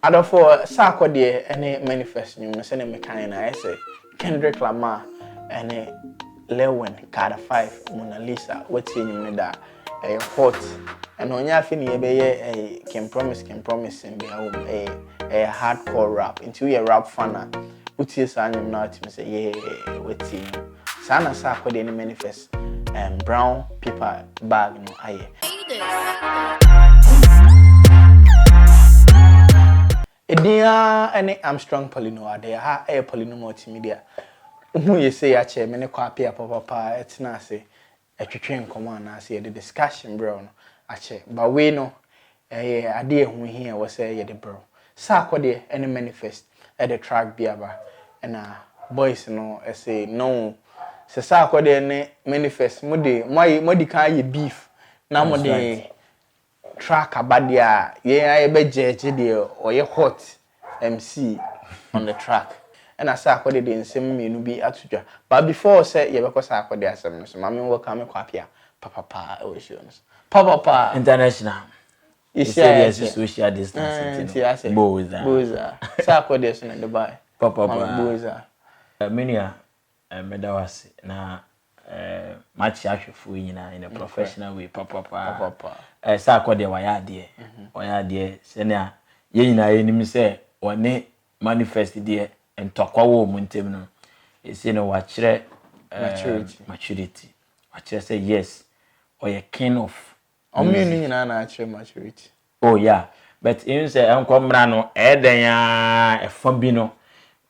Other for Sarkodie any manifest you must send me kind I say Kendrick Lamar and Lewin Carter 5 Mona Lisa what's in me that a hot and on your fin a can promise and be a hardcore rap into a rap fanner which is I'm not to say yeah what's in Sana Sarkodie any manifest and brown paper bag no aye. Edia any Armstrong Poleeno ade ha Poleeno Multimedia. Who you say ache me ne Quappiah papa etina say etwetwe nkomo na say the discussion bro no ache but we no ade hu here we say ye the bro Sarkodie any manifest at the track biaba and boys no say no say Sarkodie any manifest modi kan ye beef na modi track abadia ye be jeje de oye hot MC on the track and I Sarkodie de nsem menu bi atudwa but before say ye be ko Sarkodie asem so mama welcome Quappiah papa o show papa international you say social distancing boza Sarkodie so in Dubai papa boza mania medawase na match ahwefu nyina in a professional way papa Sarkodie waya de se na ye nyina enim se one manifest de entokwa wo muntem no e se no wa kire maturity wa kire say yes or a king of omenu nyina na kire maturity oh yeah but in say enkomra no eden ya efam bi no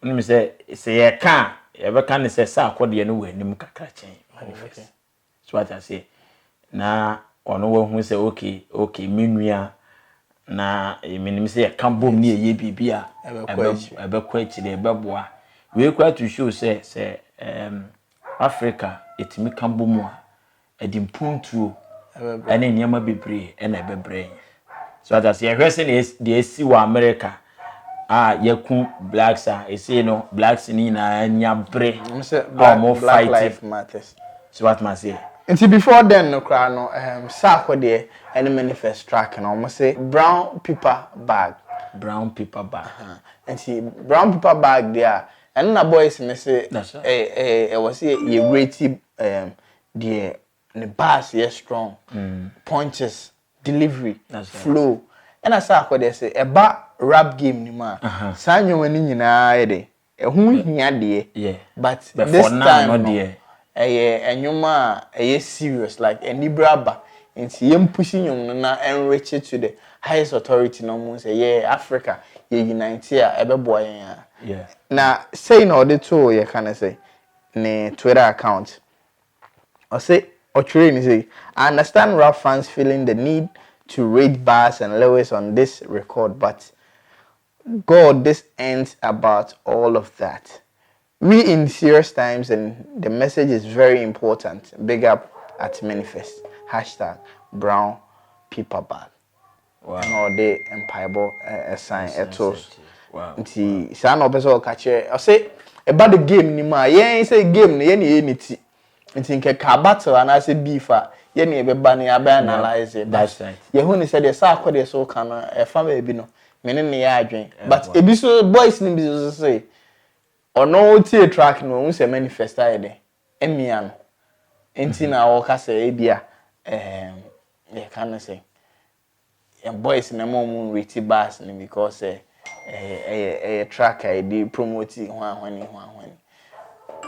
onim se ye ka ye be kan se Sarkodie no wa nim kakra chen manifest so what I say na ono wo hu say okay menua na menim say kambom ne ye bibia ebe kwa chire ebe boa we kwa to show say Africa etimi kambom a edimpuntu ene nyama bebre ena bebre so that say hwese ne de esi wa America yeku blacks say no blacks ni na anya bre black life matters so what man say until before then no cry no Sarkodie any manifest track no almost say brown paper bag and see brown paper bag there and na boys me say was ye rated the bass yes strong punches delivery flow and I Sarkodie say eba rap game ni ma sanyo wani nyina ede hu hia de but this time no enyuma serious like enibraba nti yem pushing yum na enrich it to the highest authority no mo say Africa ye unite a ebeboa yen na say no the to ye can say ne Twitter account or say or train say I understand rap fans feeling the need to rate Bass and Lewis on this record but God this ends about all of that. We in serious times and the message is very important. Big up at Manifest. #brown paper bag. Wow. No day empire sign etos. Wow. Nti sa na obeso ka che. I say about the game ni ma. Yen say game ni ye ni ti. Nti nke ka battle and I say beef ye ni be ba ni aba analyze it. That's right. Ye hu ni say the Sarkodie so kan e fa ba bi no. Me ne ne ya adwen. But ebi so boys ni bi so say ono tie track no un se manifest aide emia no enti na wo ka say bia ye can say boys na mo reti bass ni because track id promote hwan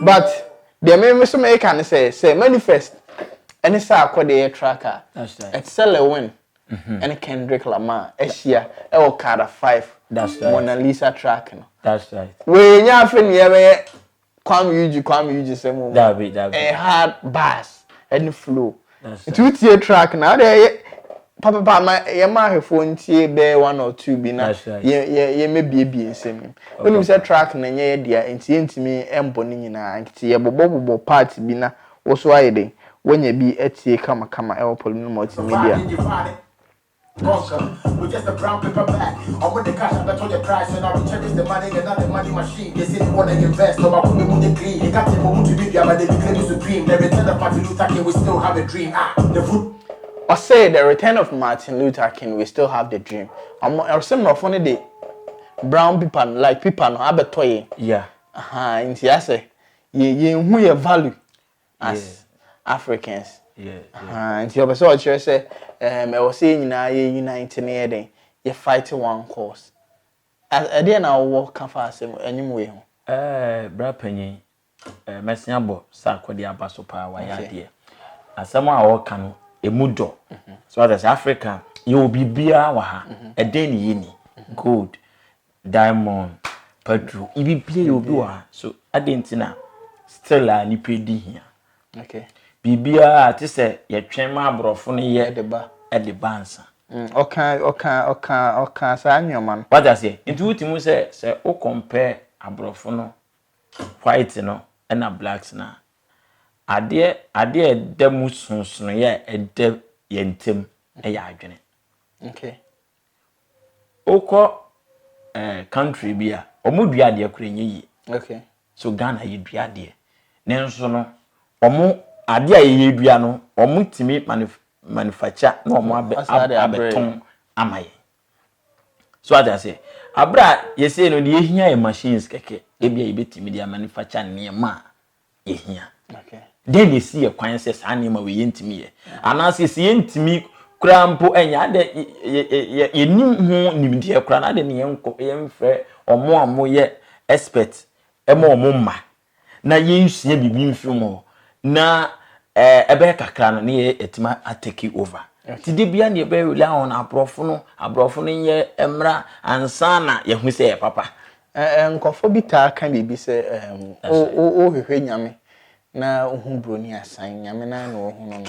but the me so me can say manifest any Sarkodie tracker that's right it's sell a win and Kendrick Lamar Asia e Carter 5 that's right Mona Lisa track no that's right we nya fin ye be kwam yuji semu that be hard bass and flow that's two tier track now there papa ma ye ma hwefo ntie be 1 or 2 bi na ye mebie nsem when say track na nye dia ntie ntimi embo ni nyina ntie ye bobo part bi na wo so ayede wonya bi etie kama e Poleeno Multimedia. With just a brown paper bag. I'm with the cash, I bet all the price, and I'll check the money and not the money machine. They say you want to invest, no, I couldn't move the green. You got to move to Libya, but they declare supreme. The return of Martin Luther King, we still have a dream. The food. I say the return of Martin Luther King, we still have the dream. I'm some of funny day brown people like people no abetoye. Yeah. Nti I say ye hu ye value as Africans. Yeah. Nti obeso o chere say e wo say nyina ye unite na ye den ye fight one cause. As dey na wo ka fa asem anyim we ho. Bra panyin mesiabo Sarkodie abaso pa wa ya de. Asem a wo ka no emudo. So that Africa you bibia wa ha e den ni yini gold diamond petrol ibibia you bi wa so adentina still a ni pedi hia. Okay. Bibia ti se ye twema abrofo no ye de ba ansa. Okay sa anyoman. What I say? Into utimu say o compare abrofo no white no and a blacks na. Ade dem sunsun ye ede yentem e ya adwene. Okay. Oko country bia omo dua de akurenye yi. Okay. So Ghana ye dua de. Nenso no omo ade a ye dua no omo timi manufacture no omo abeton amaye. So what I say? Abra ye say no de ehia e machines keke ebia ye betimi de manufacture niema ehia. Okay. Then you see a kwan say sa niema we yentimi ye. Anase se yentimi krampo enya de ye nim ho nimdie kra na de ne yenko yemfre omo ye expert omo ma na yenhia bibi mfimo na ebe kakra no ne etima atake over. Ti de bia ne be rely on abrofo no ye emra ansana ye hu say papa nkofo bi ta kan bibi say o hwehwe nyame na ohu broni asan nyame na na ohu no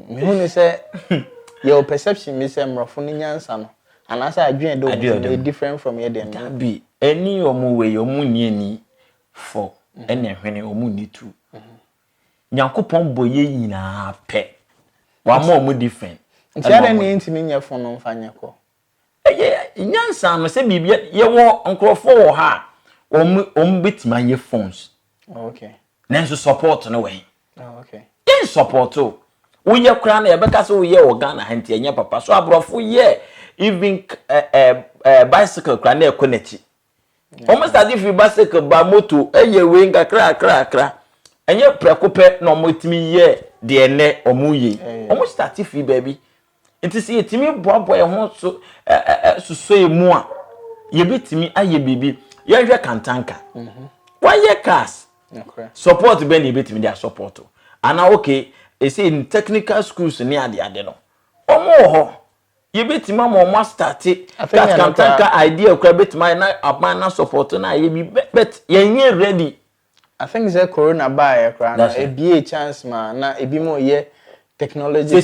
me hu ne say your perception me say mrofo no nyansa no anasa adwen do different from your dem bi any omu we omu ni ani for ene hwene omu ni tu nyankopon boye nyina pe wa mo omu different nti ada ne ntimi nya fo no mfanye ko nyansa no se bibia ye wo nkrofo wo ha omu betima ye phones. Okay. Nenso support no we. Okay. In support o. Wo ye kra na ye beka se wo ye wo Ghana hanti enya papa so abrofo ye even bicycle kra na ekonechi. Almost as if bicycle ba moto eye we nga kra. Enye prekope na omotimi ye de ene omuye. Almost start if baby. It is ye timi boabo e ho so emu a ye betimi aye bibi ye hwe kantanka. Why ye cars? Okay. Support ben ye betimi dia support. Ana okay, e say in technical schools ni ade no. Omo ho ye betimi mo start kantanka idea kwa betimi na abana support na ye bi bet ye nye ready. I think the corona buy na e be chance ma na e bi mo ye technology and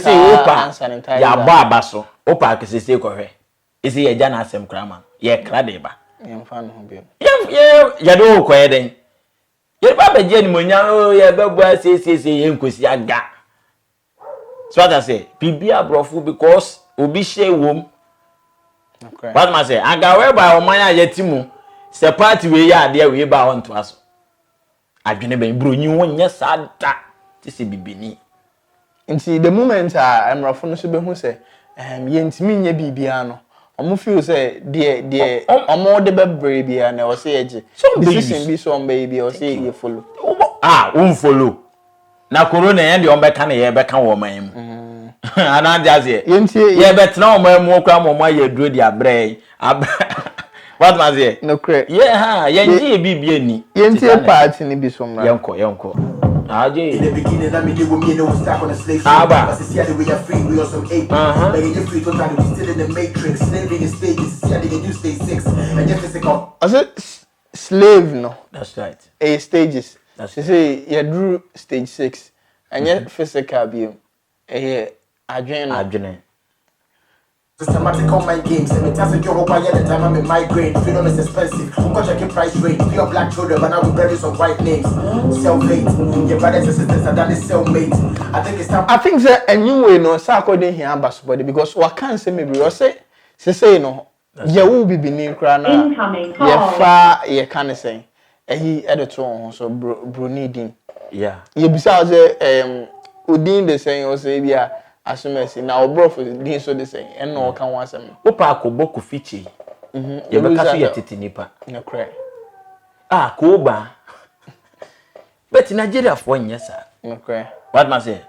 sanitizer ya ba so opa ke se ko hwe e se ye ja na asem krama ye kra de ba ye mfa no ho bi ye do ko ye den ye ba be je ni monya o ye be bua se ye nkosi aga so what I say bibia brofu because obi share wom. Okay. What ma say aga we ba o man ya timu se party we ya de we ba on to aso adwene ben bronyi wonye sa da ti se bibini. Nti the moment amrafo no so be hu say ye ntimi nya bibia no omo feel say de omo de bebre bia na o say eje decision bi so on baby o say ye follow follow na corona yan de on be kan ye be kan wo man mu ana jaze ye betena o man mu okra mo ye duro di abre what ma say no cre ye nji bibia ni ye ntie party ni bi so mra yenko in the beginning, I mean, they were me, no stack on a slave ship. But see, we are free, we are some ape. Begging you free, totally, we still in the matrix. Slaving in stages, see, they do stage 6. And yet, physical. I said, slave, no. That's right. A stages. That's you say, you drew stage 6. And yet, physical, be a adrenaline. Systematic online games, and it has a job by the time I'm in migraine. Freedom is expensive. I'm gonna check price range. Pure black children, but now we bury some white names. Self-made. Your brothers and sisters are done is self-made. I think it's time. I think that a new way, no, Sarkodie here, but because what can't say maybe you say, no, you will be being crana. Incoming call. You far, you can't say. He editor so Brunidin. Yeah. You besides Udin the saying or say, yeah. Asumesi na obro for din so de say en no kan wasem opa akoboko fichi ye be kaso ye tete nipa no cry ko ba but Nigeria for nyesa no cry what man say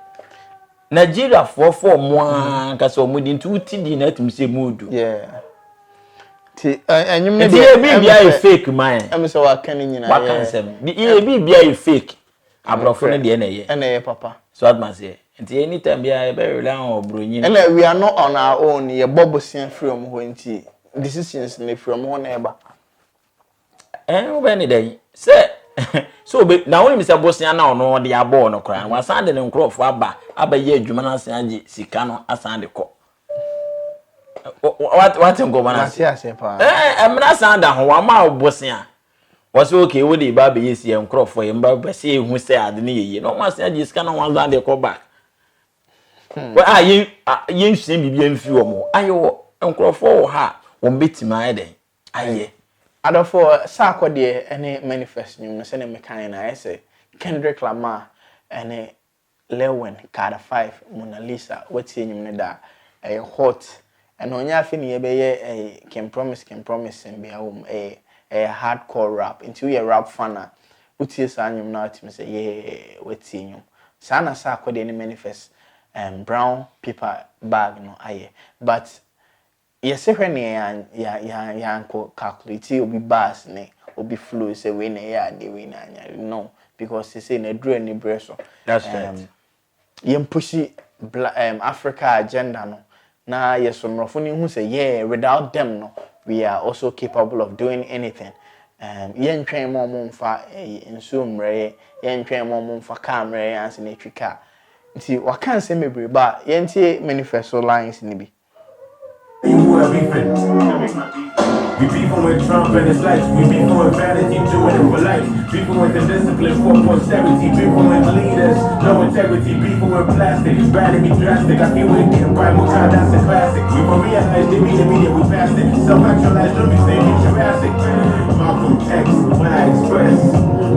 Nigeria for mo kasa mo di ntu ti di na tum se mudu yeah ti enyum ne de bibia e fake man am so wa kan nyina wa kan sem di bibia e fake abrofo ne de na ye papa so what man say nti anytime bia e be rely on obronyin and we are not on our own ye bobosia from ho nti decisions ne from ho na eba wo be ni den say so be na woni mi say bosia na ono de abo no kra wa san de ne nkrofo aba ye adwuma na san agi sika no asan de ko what ngoma na say pa emra san da ho wa ma bosia was okay wo de ba be yesi nkrofo ye mba be say ehu say ade ne yeye no ma san agi sika na wa san de ko back wa yen hwem bibia mfi wo mo ayo nkrofo wo ha wo betima eden aye adofo Sarkodie any manifest nyum se ne mekan na ese Kendrick Lamar ene Lewin Carter 5 Mona Lisa wati nyum ne da hot and onya afi ne be ye can promise and be home hardcore rap into your rap fana utie sa nyum na atimi say yeah wati nyum sana Sarkodie any manifest brown paper bag no aye but yes when ya anko calculate obi bars ne obi flow say we na ya de we na anya no because they say na dru ani breso that's right yem pushi Africa agenda no na yesomrofo ni hu say yeah without them no we are also capable of doing anything yen twen mo mfa enso mre yen twen mo mfa camera anse na twika nti wakan say mebre ba yen tie manifesto lines ni bi You are beefing. We beefing with Trump and his lights. We beefing with vanity, doing it for life. Beefing with the discipline for posterity. Beefing with leaders, no integrity. Beefing with plastic, it's bad to be drastic. I feel we're getting by more time, that's a classic. We gon' realize they mean the media, we passed it. Self-actualized, don't be saying it's Jurassic. Malcolm X, when I express.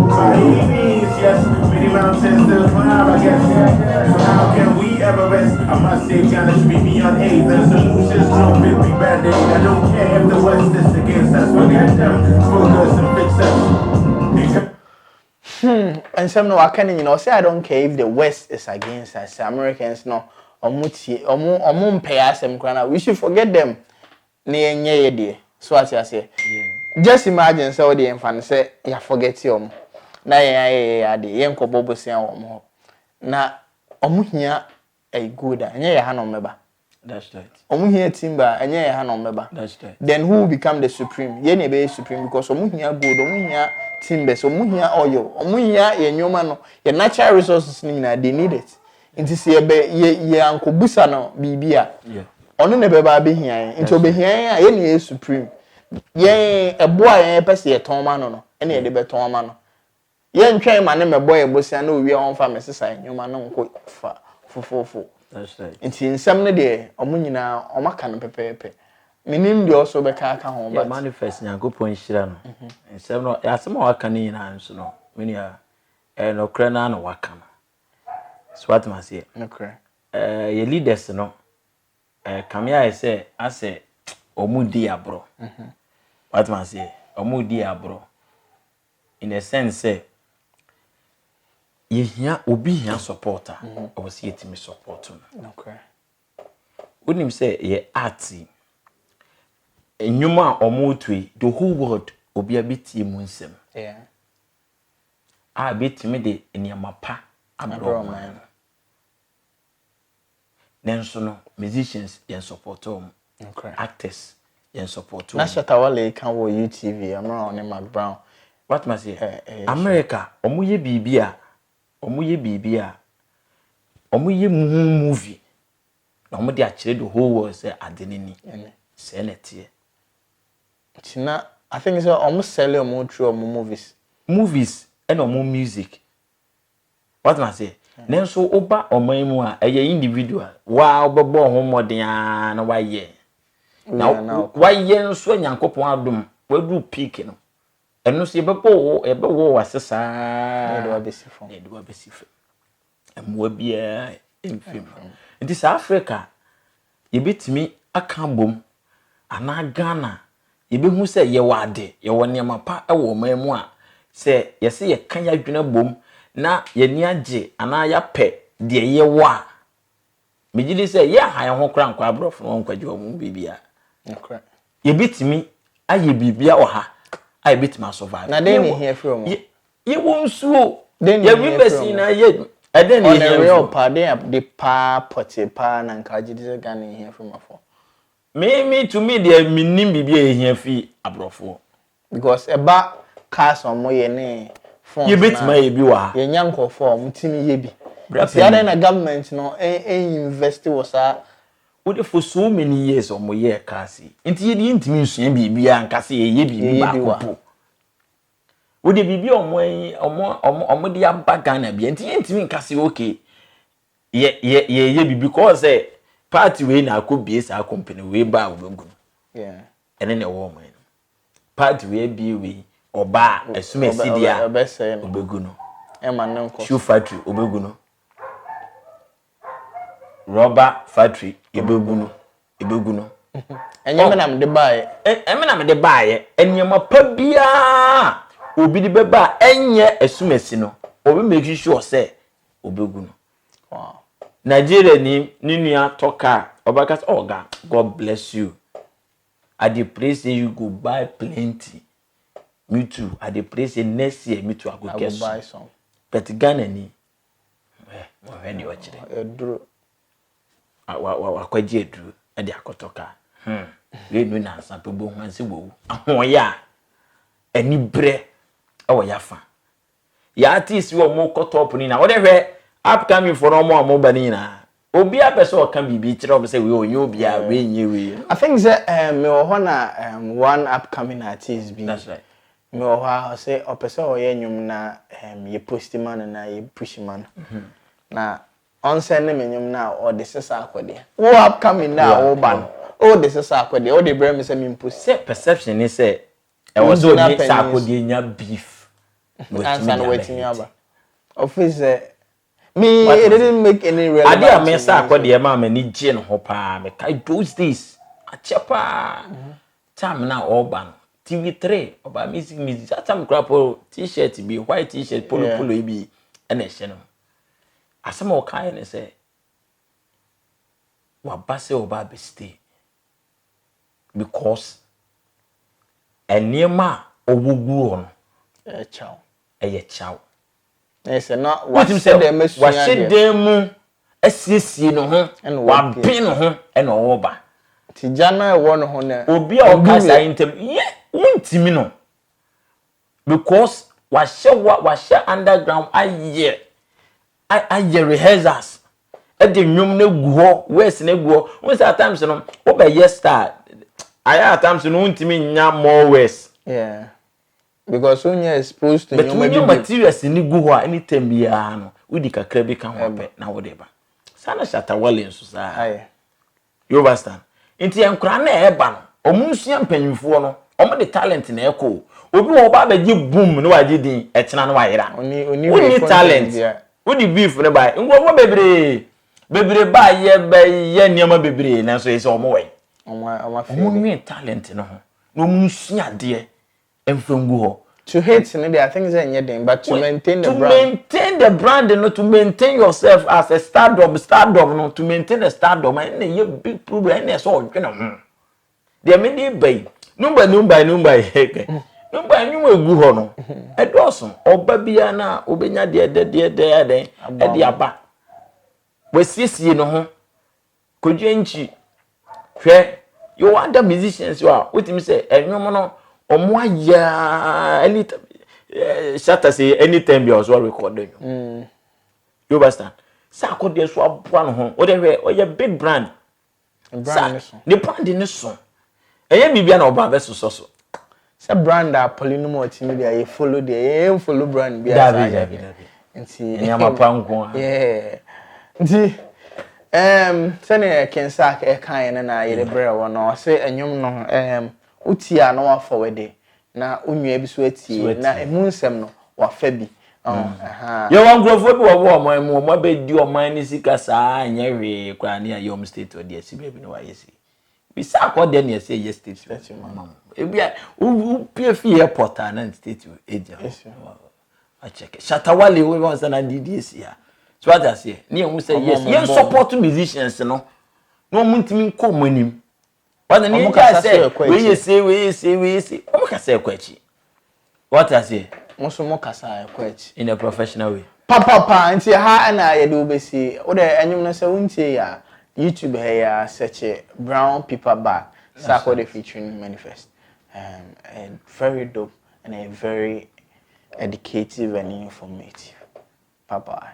By any means, yes. Many mountains to climb, I guess. So how can we ever rest? I must say, Ghana should be beyond AIDS. The solutions don't fit big band-aid. I don't care if the West is against us. Forget them. Focus and fix us. And some no wakan you know say I don't care if the West is against us. Americans no omu pay asem krana. We should forget them. Na yenye ye de. So what you say? Just imagine say the infant say ya forget you. Na ya de yen ko bobosia wo na omu hia good anya ya ha no meba. That's right. Omu hia timba anya ya ha no meba. That's right. Then who will become the supreme? Ye na be supreme because omu hia good, omu hia timber, omu hia oil, omu hia ye nyoma no, ye natural resources ni na they need it. Nti se ye ankobusa no bibia. Yeah. Ono ne be ba be hia. Nti obe hia ye na ye supreme. Ye eboa ye pese ye ton ma no ene ye de be ton ma no. Ye ntwen ma ne mebo ye bosia na owie on fa mesesa nyoma no nko fa fofofo. That's right. Nti nsem ne de omu nyina omaka no pepepe. Minim de also be ka ho but manifest nyankopon hira no nsem no asem waka ni nyina nso no meni no kra na no waka no so what man say no kra ye leaders no kamia I say ase omudi abro what man say omudi abro in a sense say ye hia obi hia supporter obose yetimi support no kra unim say ye arty enyuma omutwe the whole world obi abeti mu nsem yeah betimi de eniamapa abro man nenso no musicians yen support okay actors yen support na shata wale kan wo UTV amra on Mac Brown what must say America omuye bibia omuye movie na omudi akire the whole world say adenini say netie Tina, I think it's almost selling more true movies and more music. What must I say? Nenso oba omaimu a individual. Wa obebo ho modern na wa ye. Now why ye nso nyankopon adom wadu peak no. Eno so yebebo wasesa na do abesifo. Emwa bia emfim. Nti South Africa yebetimi aka bom ana Ghana yebehu se ye wade ye wone mapa e wo man mu a se ye se ye kan ya dwena bom na ye ni age ana ya pe de ye wa megidi se ye ha ye ho kra nkwa abrofo no nkwaje o mu bibia nkra ye bitimi aye bibia o ha aye bitima survive na den ni here from ye wonsuo den ye wibesi na ye eden ni here real pa de pa pote pa na nkaje de ga ni here from afọ me to me there minim bibia here fi abrofo because eba cars on mo ye ne phone ye bitima ye bi wa ye nyankofo mutimi ye bi the other na government no invest was would for so many years or more year kasi inti ye di ntimi nsua bibia nkase ye bibi ba ko would bibi omo de abaga na bia inti ye ntimi nkase okay ye bibi because party we na akobie sa company we ba obegun yeah ene ne wo man party we bi we oba asumesi dia obegun e man nko shoe factory obegun rubber factory ebegunu enyem na me de bae na me de bae enyema pa bia obi de beba enye asumesi no obi make sure say obegunu wow Nigeria ni nua toka obakas oga God bless you I dey pray say you go buy plenty me too I dey pray say next year me too I go get buy some but Ghana ni mo ready o chire eduro akwaje eduru e de akotoka we nu na sanpe bo hwanse wo ahoya ani bre e wo yafa ya artist wo mo kotop ni na wo de hwe upcoming for no mo ba ni na obi apese o kan bibi kire o se we onye obi a we nye we I think that me ho na one upcoming artist be that's right me ho say opese o ye nyum na ye post man na ye push man na on send me nyum na o de sesa akode wo upcoming na wo ban o de sesa akode o de brem me say me post say perception ni say e was o ni Sarkodie nya beef and waiting aba office me it didn't make any relevance ade a me Sarkodie ma ni gye no ho pa me kai those days achepa time na o ban TV3 oba music that time crapo t-shirt bi white t-shirt polo bi na ehye no asema o kai ne say wa base oba be stay because enema owogu on chow eye chow yes na what say dem mesu wa shedem mu asiesie no ho wa bin no ho e na oba ti jana e wo no ho na obi a o kasa intem ye untimi no because wa she underground aye rehearsals e de nwom na gu ho west na gu ho when at times no o be yes star aya at times no untimi nya more west yeah because when you're exposed to new materials ni gu ho anytime bia no udi kakra bi kan ho pe na wo de ba sana shata wale so sa aye you understand enti enkura na e ba no omunsua mpanyimfo no omo de talent na eko obi wo ba gi boom no waje din etena no wayera oni talent udi beef ne ba ngwo bebre ba ye niam bebre na so yese omo we omo talent no ho no omunsua de emfangu ho to hate in I think is anything but to maintain the brand. To maintain the brand and to maintain yourself as a stardom no to maintain the stardom and a big problem and so you know. There many bay. Number you gu ho no. E doso oba bia na obenya de e de aba. We siesie no ho. Kodwenchi. Hwe you other musicians you are with me say enwom no omo ya anytime shatter say anytime be also recording you understand Sarkodie so aboa no ho o de hwe o ye big brand the brand ni so eye bibia na oba be so say brand a Poleeno Multimedia you follow the follow brand bia David nti nyama panko yeah nti sene kensa e kan na ye bre wo no say enwom no utia na wa forward na onwua bi so atie na emu nsem no wa fa bi ye wan grofo bi wo mo be di o man ni sika saa anya we kwa ni ayom state o de si bi no wa yesi We Sarkodie near say yes state. If you PF airport and state agent. I check it. Shatawale we once and DDS here. So what I say, near who say yes, yes support musicians no. No muntimin ko monim. What the name say, we say. Omo ka say kwachi. What I say? Most more kasa kwachi in a professional way. Papa nti ha na ye do besi. O de enyum no say wuntie ya YouTube here search brown paper bag Sarkodie featuring M.anifest. And very dope and a very educative and informative. Bye bye.